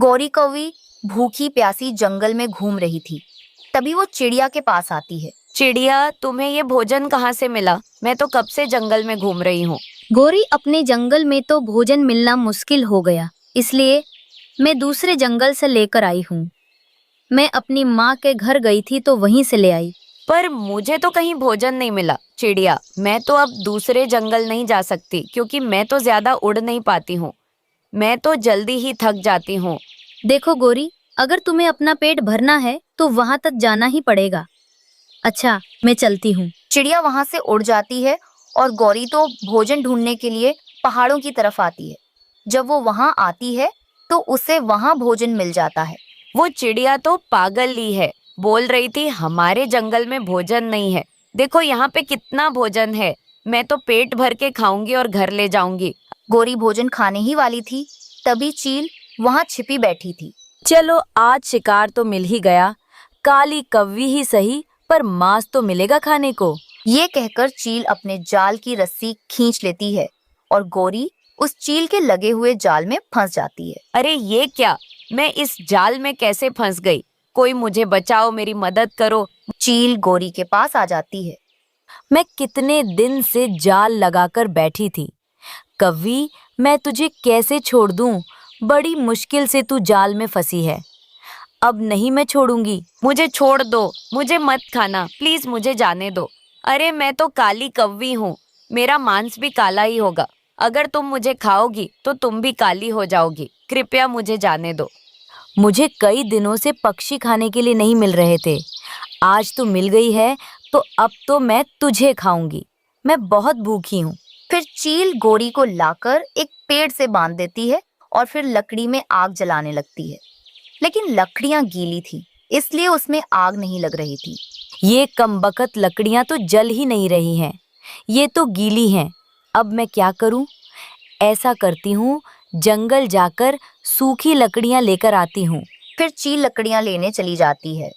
गौरी कौवी भूखी प्यासी जंगल में घूम रही थी। तभी वो चिड़िया के पास आती है। चिड़िया, तुम्हें ये भोजन कहाँ से मिला? मैं तो कब से जंगल में घूम रही हूँ। गौरी, अपने जंगल में तो भोजन मिलना मुश्किल हो गया, इसलिए मैं दूसरे जंगल से लेकर आई हूँ। मैं अपनी माँ के घर गई थी तो वहीं से ले आई। पर मुझे तो कहीं भोजन नहीं मिला। चिड़िया, मैं तो अब दूसरे जंगल नहीं जा सकती क्योंकि मैं तो ज्यादा उड़ नहीं पाती हूँ। मैं तो जल्दी ही थक जाती हूँ। देखो गौरी, अगर तुम्हें अपना पेट भरना है तो वहां तक जाना ही पड़ेगा। अच्छा, मैं चलती हूँ। चिड़िया वहां से उड़ जाती है और गौरी तो भोजन ढूंढने के लिए पहाड़ों की तरफ आती है। जब वो वहां आती है तो उसे वहां भोजन मिल जाता है। वो चिड़िया तो पागल ही है। बोल रही थी हमारे जंगल में भोजन नहीं है। देखो यहाँ पे कितना भोजन है। मैं तो पेट भर के खाऊंगी और घर ले जाऊंगी। गौरी भोजन खाने ही वाली थी, तभी चील वहां छिपी बैठी थी। चलो, आज शिकार तो मिल ही गया। काली कव्वी ही सही, पर मांस तो मिलेगा खाने को। ये कहकर चील अपने जाल की रस्सी खींच लेती है और गौरी उस चील के लगे हुए जाल में फंस जाती है। अरे ये क्या! मैं इस जाल में कैसे फंस गई? कोई मुझे बचाओ, मेरी मदद करो। चील गौरी के पास आ जाती है। मैं कितने दिन से जाल लगाकर बैठी थी। कव्वी, मैं तुझे कैसे छोड़ दूं? बड़ी मुश्किल से तू जाल में फंसी है। अब नहीं मैं छोड़ूंगी। मुझे छोड़ दो, मुझे मत खाना, प्लीज मुझे जाने दो। अरे मैं तो काली कव्वी हूँ, मेरा मांस भी काला ही होगा। अगर तुम मुझे खाओगी तो तुम भी काली हो जाओगी। कृपया मुझे जाने दो। मुझे कई दिनों से पक्षी खाने के लिए नहीं मिल रहे थे। आज तू मिल गई है तो अब तो मैं तुझे खाऊंगी। मैं बहुत भूखी हूँ। फिर चील गौरी को लाकर एक पेड़ से बांध देती है और फिर लकड़ी में आग जलाने लगती है। लेकिन लकड़ियां गीली थी, इसलिए उसमें आग नहीं लग रही थी। ये कमबख्त लकड़ियां तो जल ही नहीं रही हैं। ये तो गीली हैं। अब मैं क्या करूं? ऐसा करती हूँ, जंगल जाकर सूखी लकड़ियां लेकर आती हूँ। फिर चील लकड़ियां लेने चली जाती है।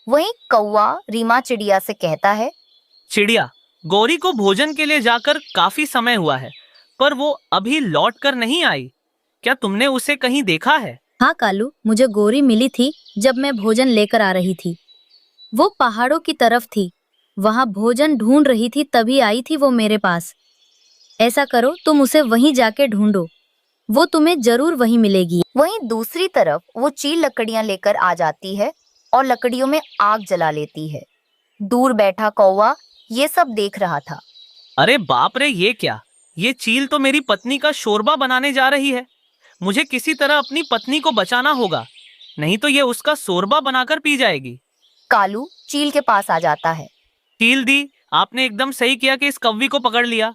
वहीं कौवा रीमा चिड़िया से कहता है, चिड़िया, गौरी को भोजन के लिए जाकर काफी समय हुआ है, पर वो अभी लौट कर नहीं आई। क्या तुमने उसे कहीं देखा है? हाँ कालू, मुझे गौरी मिली थी जब मैं भोजन लेकर आ रही थी। वो पहाड़ों की तरफ थी, वहां भोजन ढूंढ रही थी, तभी आई थी वो मेरे पास। ऐसा करो, तुम उसे वहीं जाके ढूंढो, वो तुम्हें जरूर वहीं मिलेगी। वहीं दूसरी तरफ वो चील लकड़ियां लेकर आ जाती है और लकड़ियों में आग जला लेती है। दूर बैठा कौवा ये सब देख रहा था। अरे बाप रे, ये क्या! ये चील तो मेरी पत्नी का शोरबा बनाने जा रही है। मुझे किसी तरह अपनी पत्नी को बचाना होगा, नहीं तो ये उसका शोरबा बनाकर पी जाएगी। कालू चील के पास आ जाता है। चील दी, आपने एकदम सही किया कि इस कव्वी को पकड़ लिया,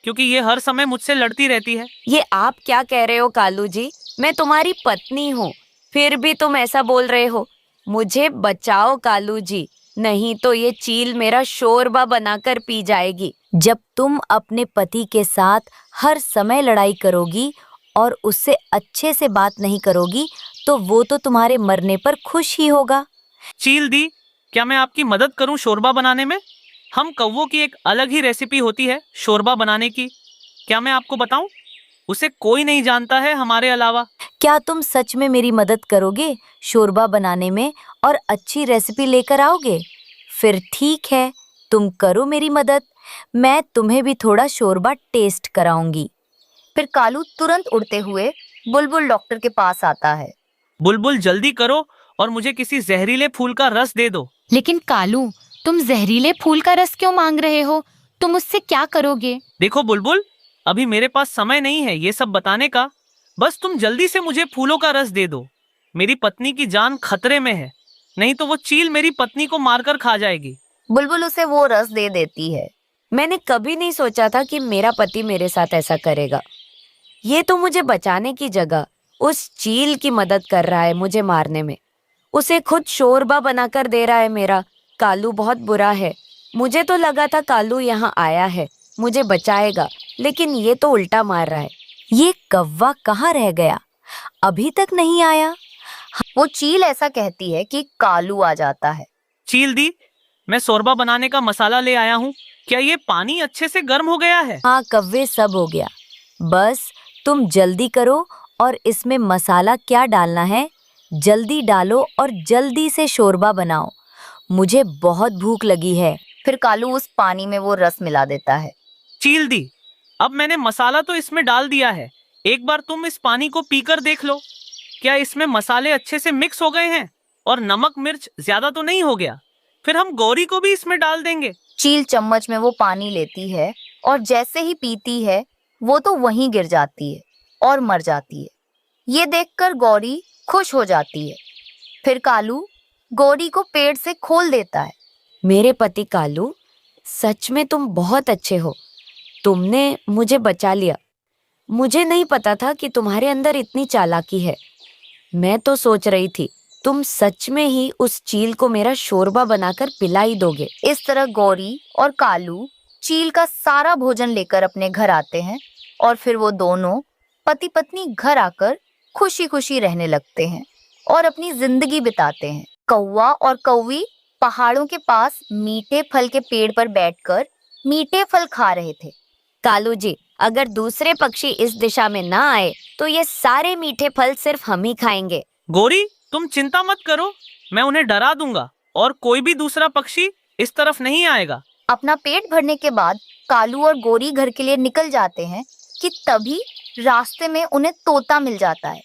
क्योंकि ये हर समय मुझसे लड़ती रहती है। ये आप क्या कह रहे हो कालू जी? मैं तुम्हारी पत्नी हूँ, फिर भी तुम ऐसा बोल रहे हो। मुझे बचाओ कालू जी, नहीं तो ये चील मेरा शोरबा बनाकर पी जाएगी। जब तुम अपने पति के साथ हर समय लड़ाई करोगी और उससे अच्छे से बात नहीं करोगी तो वो तो तुम्हारे मरने पर खुश ही होगा। चील दी, क्या मैं आपकी मदद करूं शोरबा बनाने में? हम कौवों की एक अलग ही रेसिपी होती है शोरबा बनाने की। क्या मैं आपको बताऊं? उसे कोई नहीं जानता है हमारे अलावा। क्या तुम सच में मेरी मदद करोगे शोरबा बनाने में और अच्छी रेसिपी लेकर आओगे? फिर ठीक है, तुम करो मेरी मदद, मैं तुम्हें भी थोड़ा शोरबा टेस्ट कराऊंगी। फिर कालू तुरंत उड़ते हुए बुलबुल डॉक्टर के पास आता है। बुलबुल, जल्दी करो और मुझे किसी जहरीले फूल का रस दे दो। लेकिन कालू, तुम जहरीले फूल का रस क्यों मांग रहे हो? तुम उससे क्या करोगे? देखो बुलबुल, अभी मेरे पास समय नहीं है ये सब बताने का। बस तुम जल्दी से मुझे फूलों का रस दे दो। मेरी पत्नी की जान खतरे में है, नहीं तो वो चील मेरी पत्नी को मारकर खा जाएगी। बुलबुल उसे वो रस दे देती है। मैंने कभी नहीं सोचा था कि मेरा पति मेरे साथ ऐसा करेगा। ये तो मुझे बचाने की जगह उस चील की मदद कर रहा है मुझे मारने में। उसे खुद शोरबा बनाकर दे रहा है मेरा। कालू बहुत बुरा है। मुझे तो लगा था कालू यहाँ आया है, मुझे बचाएगा, लेकिन ये तो उल्टा मार रहा है। ये कौवा कहाँ रह गया? अभी तक नहीं आया। वो चील ऐसा कहती है कि कालू आ जाता है। चील दी, मैं शोरबा बनाने का मसाला ले आया हूँ। क्या ये पानी अच्छे से गर्म हो गया है? हाँ कव्वे, सब हो गया। बस तुम जल्दी करो और इसमें मसाला क्या डालना है जल्दी डालो और जल्दी से शोरबा बनाओ। मुझे बहुत भूख लगी है। फिर कालू उस पानी में वो रस मिला देता है। चील दी, अब मैंने मसाला तो इसमें डाल दिया है, एक बार तुम इस पानी को पीकर देख लो। क्या इसमें मसाले अच्छे से मिक्स हो गए हैं और नमक मिर्च ज्यादा तो नहीं हो गया? फिर हम गौरी को भी इसमें डाल देंगे। चील चम्मच में वो पानी लेती है और जैसे ही पीती है वो तो वहीं गिर जाती है और मर जाती है। ये देखकर गौरी खुश हो जाती है। फिर कालू गौरी को पेड़ से खोल देता है। मेरे पति कालू, सच में तुम बहुत अच्छे हो। तुमने मुझे बचा लिया। मुझे नहीं पता था कि तुम्हारे अंदर इतनी चालाकी है। मैं तो सोच रही थी तुम सच में ही उस चील को मेरा शोरबा बनाकर पिला ही दोगे। इस तरह गौरी और कालू चील का सारा भोजन लेकर अपने घर आते हैं और फिर वो दोनों पति पत्नी घर आकर खुशी खुशी रहने लगते हैं और अपनी जिंदगी बिताते हैं। कौवा और कौवी पहाड़ों के पास मीठे फल के पेड़ पर बैठकर मीठे फल खा रहे थे। कालू जी, अगर दूसरे पक्षी इस दिशा में ना आए तो ये सारे मीठे फल सिर्फ हम ही खाएंगे। गौरी, तुम चिंता मत करो, मैं उन्हें डरा दूंगा और कोई भी दूसरा पक्षी इस तरफ नहीं आएगा। अपना पेट भरने के बाद कालू और गौरी घर के लिए निकल जाते हैं कि तभी रास्ते में उन्हें तोता मिल जाता है।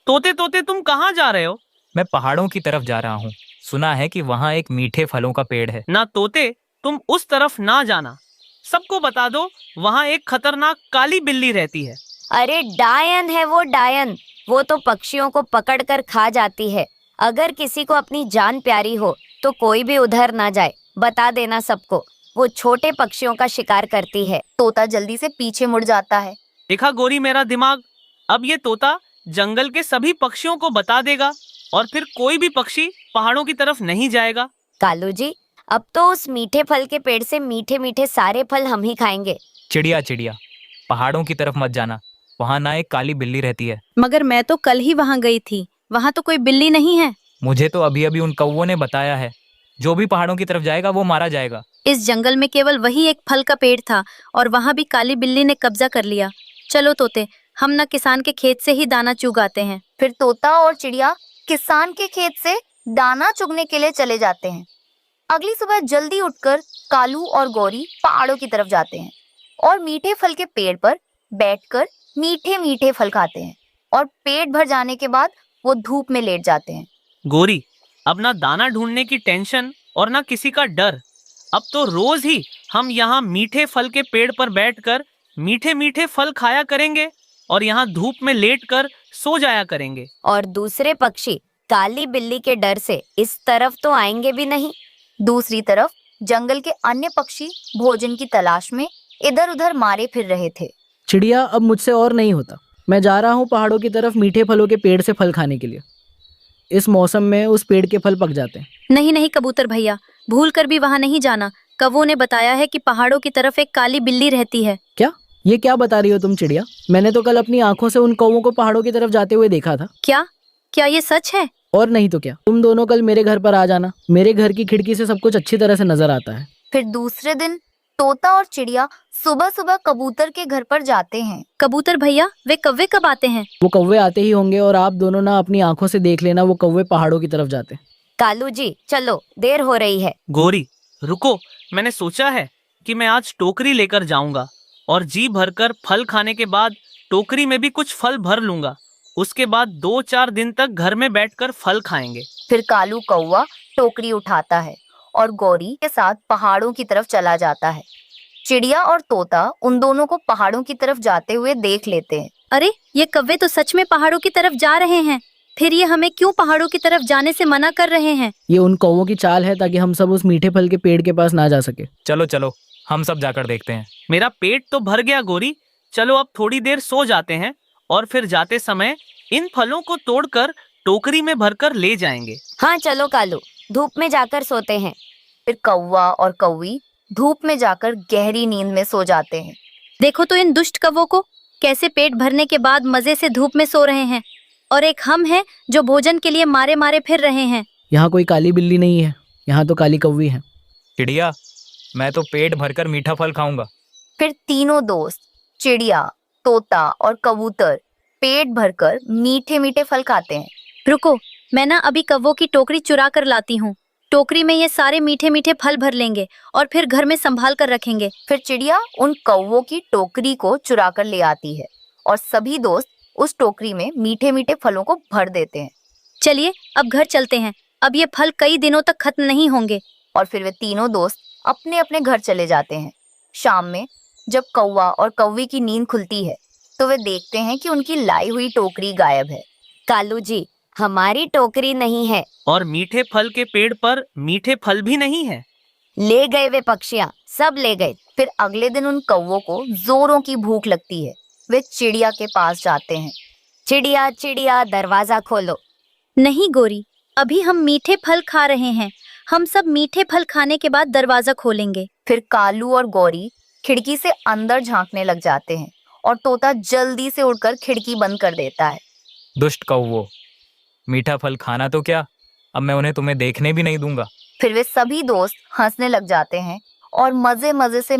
तोते तोते तुम कहाँ जा रहे हो? मैं पहाड़ों की तरफ जा रहा हूँ। सुना है कि वहाँ एक मीठे फलों का पेड़ है। ना तोते, तुम उस तरफ ना जाना। सबको बता दो, वहाँ एक खतरनाक काली बिल्ली रहती है। अरे डायन है वो, डायन। वो तो पक्षियों को पकड़कर खा जाती है। अगर किसी को अपनी जान प्यारी हो तो कोई भी उधर ना जाए। बता देना सबको, वो छोटे पक्षियों का शिकार करती है। तोता जल्दी से पीछे मुड़ जाता है। देखा गौरी मेरा दिमाग, अब ये तोता जंगल के सभी पक्षियों को बता देगा और फिर कोई भी पक्षी पहाड़ों की तरफ नहीं जाएगा। कालू जी, अब तो उस मीठे फल के पेड़ से मीठे मीठे सारे फल हम ही खाएंगे। चिड़िया चिड़िया, पहाड़ों की तरफ मत जाना, वहाँ ना एक काली बिल्ली रहती है। मगर मैं तो कल ही वहाँ गई थी, वहाँ तो कोई बिल्ली नहीं है। मुझे तो अभी अभी उन कौवों ने बताया है, जो भी पहाड़ों की तरफ जाएगा वो मारा जाएगा। इस जंगल में केवल वही एक फल का पेड़ था और वहाँ भी काली बिल्ली ने कब्जा कर लिया। चलो तोते, हम ना किसान के खेत से ही दाना चुगाते हैं। फिर तोता और चिड़िया किसान के खेत से दाना चुगने के लिए चले जाते हैं। अगली सुबह जल्दी उठकर कालू और गौरी पहाड़ों की तरफ जाते हैं और मीठे फल के पेड़ पर बैठकर मीठे मीठे फल खाते हैं और पेट भर जाने के बाद वो धूप में लेट जाते हैं। गौरी, अब ना दाना ढूंढने की टेंशन और ना किसी का डर। अब तो रोज ही हम यहाँ मीठे फल के पेड़ पर बैठकर मीठे मीठे फल खाया करेंगे और यहाँ धूप में लेटकर सो जाया करेंगे। और दूसरे पक्षी काली बिल्ली के डर से इस तरफ तो आएंगे भी नहीं। दूसरी तरफ जंगल के अन्य पक्षी भोजन की तलाश में इधर उधर मारे फिर रहे थे। चिड़िया, अब मुझसे और नहीं होता। मैं जा रहा हूँ पहाड़ों की तरफ मीठे फलों के पेड़ से फल खाने के लिए। इस मौसम में उस पेड़ के फल पक जाते हैं। नहीं नहीं कबूतर भैया, भूल कर भी वहाँ नहीं जाना। कौवों ने बताया है कि पहाड़ों की तरफ एक काली बिल्ली रहती है। क्या? ये क्या बता रही हो तुम चिड़िया? मैंने तो कल अपनी आंखों से उन कौवों को पहाड़ों की तरफ जाते हुए देखा था। क्या क्या ये सच है? और नहीं तो क्या। तुम दोनों कल मेरे घर पर आ जाना, मेरे घर की खिड़की से सब कुछ अच्छी तरह से नजर आता है। फिर दूसरे दिन तोता और चिड़िया सुबह सुबह कबूतर के घर पर जाते हैं। कबूतर भैया, वे कौवे कब आते हैं? वो कौवे आते ही होंगे और आप दोनों ना अपनी आंखों से देख लेना वो कौवे पहाड़ों की तरफ जाते हैं। कालू जी, चलो, देर हो रही है। गौरी रुको, मैंने सोचा है कि मैं आज टोकरी लेकर जाऊंगा और जी भरकर फल खाने के बाद टोकरी में भी कुछ फल भर लूंगा। उसके बाद 2-4 दिन तक घर में बैठकर फल खाएंगे। फिर कालू कौवा टोकरी उठाता है और गौरी के साथ पहाड़ों की तरफ चला जाता है। चिड़िया और तोता उन दोनों को पहाड़ों की तरफ जाते हुए देख लेते हैं। अरे, ये कौवे तो सच में पहाड़ों की तरफ जा रहे हैं। फिर ये हमें क्यों पहाड़ों की तरफ जाने से मना कर रहे हैं? ये उन कौवों की चाल है ताकि हम सब उस मीठे फल के पेड़ के पास ना जा सके। चलो चलो, हम सब जाकर देखते हैं। मेरा पेट तो भर गया गौरी, चलो अब थोड़ी देर सो जाते हैं और फिर जाते समय इन फलों को तोड़कर टोकरी में भरकर ले जाएंगे। हाँ चलो कालू, धूप में जाकर सोते हैं। फिर कौवा और कौवी धूप में जाकर गहरी नींद में सो जाते हैं। देखो तो इन दुष्ट कौवों को, कैसे पेट भरने के बाद मजे से धूप में सो रहे हैं, और एक हम हैं जो भोजन के लिए मारे मारे फिर रहे हैं। यहाँ कोई काली बिल्ली नहीं है, यहाँ तो काली कौवी है। चिड़िया, मैं तो पेट भरकर मीठा फल खाऊंगा। फिर तीनों दोस्त चिड़िया, तोता और कबूतर पेट भरकर मीठे मीठे फल खाते हैं। रुको, मैं ना अभी कौवों की टोकरी चुरा कर लाती हूँ। टोकरी में ये सारे मीठे मीठे फल भर लेंगे और फिर घर में संभाल कर रखेंगे। फिर चिड़िया उन कौवों की टोकरी को चुरा कर ले आती है और सभी दोस्त उस टोकरी में मीठे मीठे फलों को भर देते हैं। चलिए अब घर चलते हैं, अब ये फल कई दिनों तक खत्म नहीं होंगे। और फिर वे तीनों दोस्त अपने अपने घर चले जाते हैं। शाम में जब कौवा और कौवी की नींद खुलती है तो वे देखते हैं कि उनकी लाई हुई टोकरी गायब है। कालू जी, हमारी टोकरी नहीं है। और मीठे फल के पेड़ पर मीठे फल भी नहीं है। ले गए वे पक्षियाँ, सब ले गए। फिर अगले दिन उन कौवों को जोरों की भूख लगती है। वे चिड़िया के पास जाते हैं। चिड़िया चिड़िया, दरवाजा खोलो। नहीं गोरी, अभी हम मीठे फल खा रहे हैं। हम सब मीठे फल खाने के बाद दरवाजा खोलेंगे। फिर कालू और गौरी खिड़की से अंदर झांकने लग जाते हैं और तोता जल्दी से उड़कर खिड़की बंद कर देता है। दुष्ट कौवो, मीठा फल खाना तो क्या, अब मैं उन्हें तुम्हें देखने भी नहीं दूंगा। फिर वे सभी दोस्त हंसने लग जाते हैं और मजे मजे से